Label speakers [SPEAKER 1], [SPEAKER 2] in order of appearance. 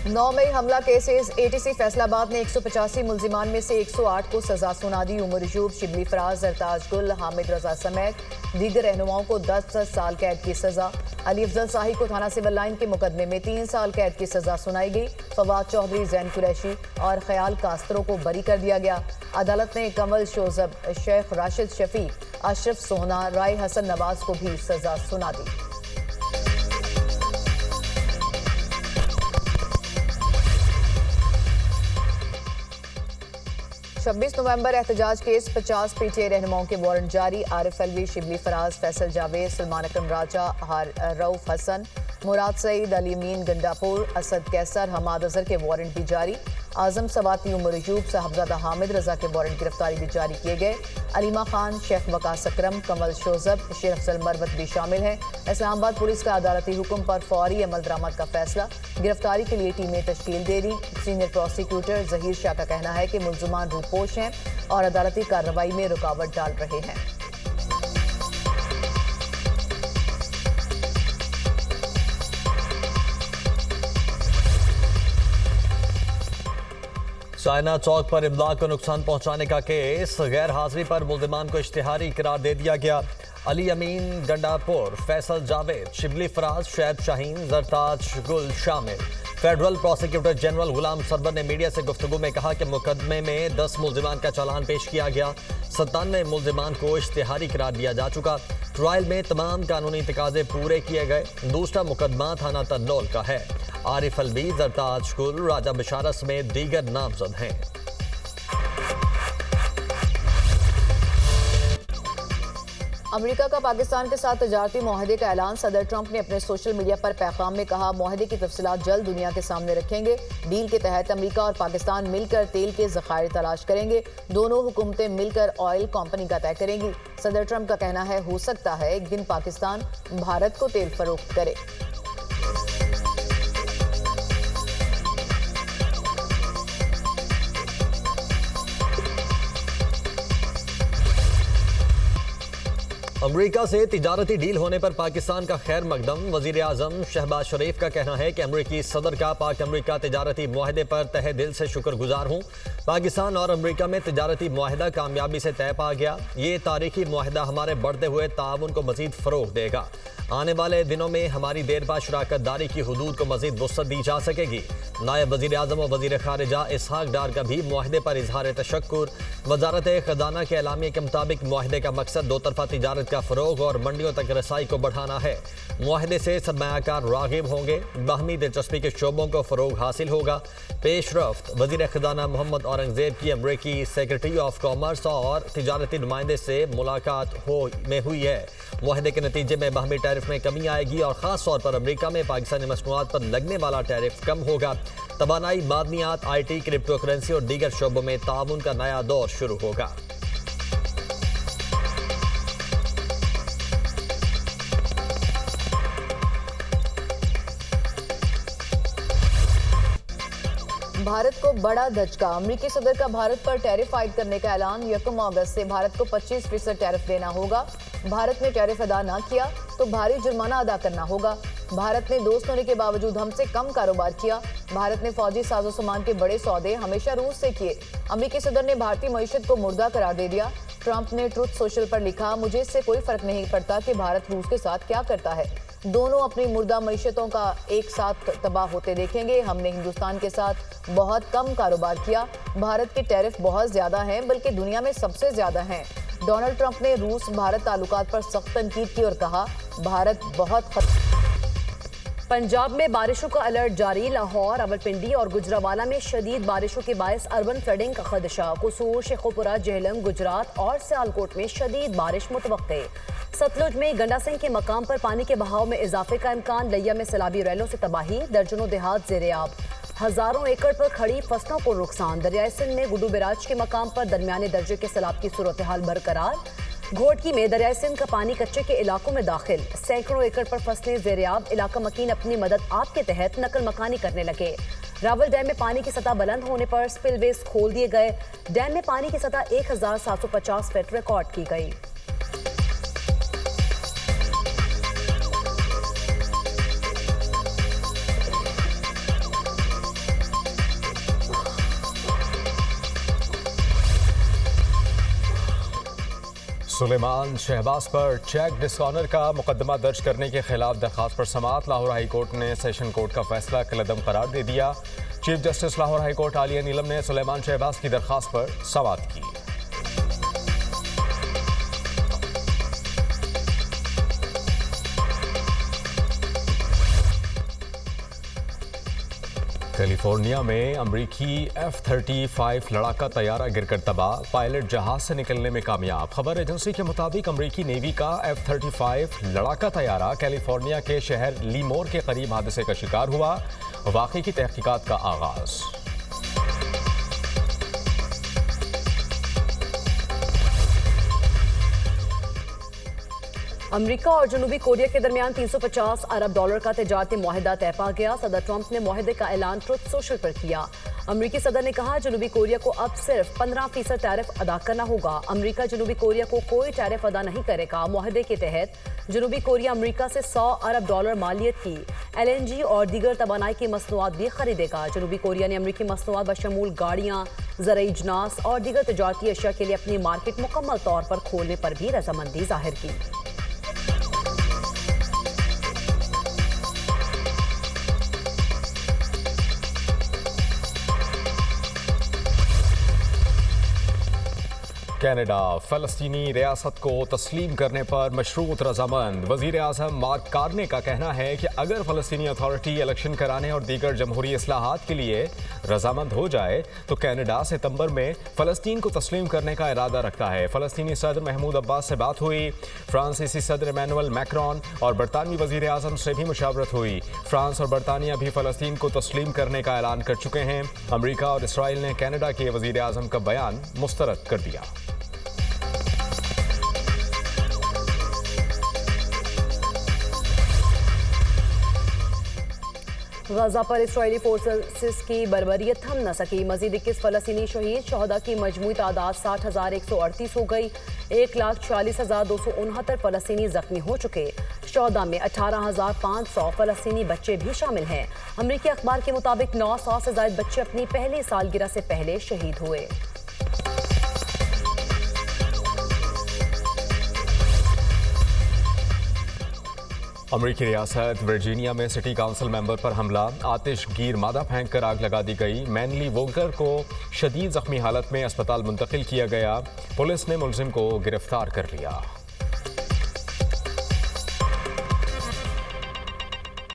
[SPEAKER 1] 9 मई हमला cases ATC Faisalabad ने 185 मुल्जिमान में से 108 को सजा सुना दी। उमर अयूब, शिबली फराज, जरताज गुल, हामिद रजा समेत दीगर रहनुमाओं को 10 साल कैद की सजा। अली अफजल शाही को थाना सिविल लाइन के मुकदमे में 3 साल कैद की सजा सुनाई गई। फवाद चौधरी, जैन कुरैशी और ख्याल कास्तरों को बरी कर दिया गया। अदालत ने कमल शोजब, शेख राशिद शफीक, अशरफ सोहना, राय हसन नवाज को भी सजा सुना दी। 26 नवंबर एहतजाज केस 50 पीटीआई रहनुमाओं के वारंट जारी। आरिफ अलवी, शिबली फराज, फैसल जावेद, सलमान अकरम राजा, रऊफ हसन, मुराद सईद, अली अमीन गंडापुर, असद कैसर, हमाद अजहर के वारंट भी जारी। आजम सवाती, उमर अयूब, साहबजादा हामिद रजा के वारंट गिरफ्तारी भी जारी किए गए। अलीमा खान, शेख वकास अकरम, कमल शोजब, शेर अफजल मरवत भी शामिल हैं। इस्लामाबाद पुलिस का अदालती हुक्म पर फौरी अमल दरामद का फैसला। गिरफ्तारी के लिए टीमें तश्कील दे दी। सीनियर प्रोसिक्यूटर जहीर शाह का कहना है कि मुल्जिमान रूपोश हैं और अदालती कार्रवाई में रुकावट डाल रहे हैं।
[SPEAKER 2] चाइना चौक पर इमदाद को नुकसान पहुंचाने का केस, गैर हाजिरी पर मुल्जिमान को इश्तिहारी करार दे दिया गया। अली अमीन गंडापुर, फैसल जावेद, शिबली फराज, शैब शाहीन, जरताज गुल शामिल। फेडरल प्रोसिक्यूटर जनरल गुलाम सरवर ने मीडिया से गुफ्तगू में कहा कि मुकदमे में 10 मुल्जिमान का चालान पेश किया गया। 97 मुल्जिमान को इश्तिहारी करार दिया जा चुका। ट्रायल में तमाम कानूनी तकाजे पूरे किए गए। दूसरा मुकदमा थाना तन्नौल का है। आरिफ अलवी, जरताज गुल, राजा बशारा समेत दीगर नामजद हैं।
[SPEAKER 1] अमेरिका का पाकिस्तान के साथ तजारती मुआहदे का ऐलान। सदर ट्रंप ने अपने सोशल मीडिया पर पैगाम में कहा, मुआहदे की तफसीलात जल्द दुनिया के सामने रखेंगे। डील के तहत अमेरिका और पाकिस्तान मिलकर तेल के ज़खायर तलाश करेंगे। दोनों हुकूमतें मिलकर ऑयल कंपनी का तय करेंगी। सदर ट्रंप का कहना है, हो सकता है एक दिन पाकिस्तान भारत को तेल फरोख्त करे।
[SPEAKER 2] अमरीका से तिजारती डील होने पर पाकिस्तान का खैर मकदम। वजीर आजम शहबाज शरीफ का कहना है कि अमरीकी सदर का पाक अमरीका तिजारती मुआहदे पर तहे दिल से शुक्रगुजार हूँ। पाकिस्तान और अमरीका में तिजारती मुआहदा कामयाबी से तय पा गया। ये तारीखी मुआहदा हमारे बढ़ते हुए ताउन को मजीद फरोग देगा। आने वाले दिनों में हमारी देरपा शराकत दारी की हुदूद को मजीद वुसअत दी जा सकेगी। नायब वजीर आजम और वजीर खारिजा इसहाक डार का भी मुआहदे पर इजहार तशक्कुर। वजारत खजाना के एलामिया के मुताबिक मुआहदे का मकसद दो तरफा तिजारत का फरोग और मंडियों तक रसाई को बढ़ाना है। मुआहदे से सरमायाकार रागिब होंगे। बाहमी दिलचस्पी के शोबों को फरोग हासिल होगा। पेशरफ्त वजीर खजाना मोहम्मद औरंगजेब की अमरीकी सेक्रेटरी ऑफ कॉमर्स और तिजारती नुमाइंदे से मुलाकात में हुई है। मुआहदे के नतीजे में बाहमी टैरिफ में कमी आएगी और खास तौर पर अमरीका में पाकिस्तानी मसनूआत पर लगने वाला टैरिफ कम होगा। तवानाई, मादनियात, IT, क्रिप्टो करेंसी और दीगर शोबों में ताउन का नया दौर शुरू होगा।
[SPEAKER 1] भारत को बड़ा धचका। अमेरिकी सदर का भारत पर टैरिफ आयद करने का ऐलान। 1 अगस्त से भारत को 25% टैरिफ देना होगा। भारत ने टैरिफ अदा न किया तो भारी जुर्माना अदा करना होगा। भारत ने दोस्त होने के बावजूद हमसे कम कारोबार किया। भारत ने फौजी साजो सामान के बड़े सौदे हमेशा रूस से किए। अमेरिकी सदर ने भारतीय मईशत को मुर्दा करार दे दिया। ट्रंप ने ट्रुथ सोशल पर लिखा, मुझे इससे कोई फर्क नहीं पड़ता कि भारत रूस के साथ क्या करता है। दोनों अपनी मुर्दा मईशतों का एक साथ तबाह होते देखेंगे। हमने हिंदुस्तान के साथ बहुत कम कारोबार किया। भारत के टैरिफ बहुत ज्यादा हैं, बल्कि दुनिया में सबसे ज्यादा हैं। डोनाल्ड ट्रंप ने रूस भारत ताल्लुकात पर सख्त तनकीद की और कहा, भारत बहुत
[SPEAKER 3] पंजाब में बारिशों का अलर्ट जारी। लाहौर, रावलपिंडी और गुजरावाला में शदीद बारिशों के बायस अर्बन फ्लडिंग का खदशा। कसूर, शेखोपुरा, जेहलम, गुजरात और सियालकोट में शदीद बारिश मुतवक्के। सतलुज में गंडा सिंह के मकाम पर पानी के बहाव में इजाफे का इम्कान। लिया में सैलाबी रैलों से तबाही। दर्जनों देहात ज़ेरे-आब। हजारों एकड़ पर खड़ी फसलों को नुकसान। दरियाई सिंध में गुडू बैराज के मकाम पर दरमियाने दर्जे के सैलाब की सूरत हाल बरकरार। घोटकी में दरियाई सिंध का पानी कच्चे के इलाकों में दाखिल। सैकड़ों एकड़ पर फसलें ज़ेरे-आब। इलाका मकीन अपनी मदद आप के तहत नकल मकानी करने लगे। रावल डैम में पानी की सतह बुलंद होने पर स्पिलवेज खोल दिए गए। डैम में पानी की सतह 1750 फीट रिकॉर्ड की गई।
[SPEAKER 4] सुलेमान शहबाज पर चेक डिसऑनर का मुकदमा दर्ज करने के खिलाफ दरखास्त पर समाअत। लाहौर हाई कोर्ट ने सेशन कोर्ट का फैसला कलअदम करार दे दिया। Chief justice Lahore high court आलिया नीलम ने सुलेमान शहबाज की दरखास्त पर समाअत की। कैलिफोर्निया में अमरीकी F-35 लड़ाका तैयारा गिरकर तबाह, पायलट जहाज से निकलने में कामयाब। खबर एजेंसी के मुताबिक अमरीकी नेवी का F-35 लड़ाका तैयारा कैलिफोर्निया के शहर लीमोर के करीब हादसे का शिकार हुआ। वाक़े की तहकीकात का आगाज।
[SPEAKER 3] अमेरिका और जनूबी कोरिया के दरमियान 350 अरब डॉलर का तिजारती मुआहदा तय पा गया। सदर ट्रंप ने मुआहदे का ऐलान ट्रुथ सोशल पर किया। अमेरिकी सदर ने कहा जनूबी कोरिया को अब सिर्फ 15% टैरिफ अदा करना होगा। अमेरिका जनूबी कोरिया को कोई टैरिफ अदा नहीं करेगा। मुआहदे के तहत जनूबी कोरिया अमेरिका से 100 अरब डॉलर मालियत की LNG और दीगर तवानाई की मसनूआत भी खरीदेगा। जनूबी कोरिया ने अमेरिकी मसनूआत बशमूल गाड़ियाँ, ज़राई अजनास और दीगर तजारती अशिया के लिए अपनी मार्केट मुकम्मल तौर पर खोलने पर भी रजामंदी जाहिर की।
[SPEAKER 4] कनाडा फ़लस्तीनी रियासत को तस्लीम करने पर मशरूत रजामंद। वज़ीर आज़म मार्क कार्ने का कहना है कि अगर फ़लस्तीनी अथॉरिटी इलेक्शन कराने और दीगर जमहूरी इस्लाहात के लिए रजामंद हो जाए तो कनाडा सितंबर में फ़लस्तीन को तस्लीम करने का इरादा रखता है। फ़लस्तीनी सदर महमूद अब्बास से बात हुई। फ्रांसीसी सदर इमैनुअल मैक्रोन और बरतानवी वज़ीर आज़म से भी मुशावरत हुई। फ्रांस और बरतानिया भी फ़लस्तीन को तस्लीम करने का ऐलान कर चुके हैं। अमरीका और इसराइल ने कनाडा के वज़ीर आज़म का बयान मुस्तरद कर दिया।
[SPEAKER 3] गजा पर इसराइली फोर्सेस की बर्बरियत थम न सकी। मजीद 21 फ़लस्तीनी शहीद, शहदा की मजमूई तादाद 60,138 हो गई। 1,46,269 फ़लस्तीनी जख्मी हो चुके। शहदा में 18,500 फ़लस्तीनी बच्चे भी शामिल हैं। अमरीकी अखबार के मुताबिक 900 से ज़ायद बच्चे अपनी पहली सालगिरह से पहले शहीद हुए।
[SPEAKER 4] अमरीकी रियासत वर्जीनिया में सिटी काउंसिल मेंबर पर हमला, आतिशगीर मादा फेंक कर आग लगा दी गई। मैनली वोकर को शदीद जख्मी हालत में अस्पताल मुंतकिल किया गया। पुलिस ने मुलजिम को गिरफ्तार कर लिया।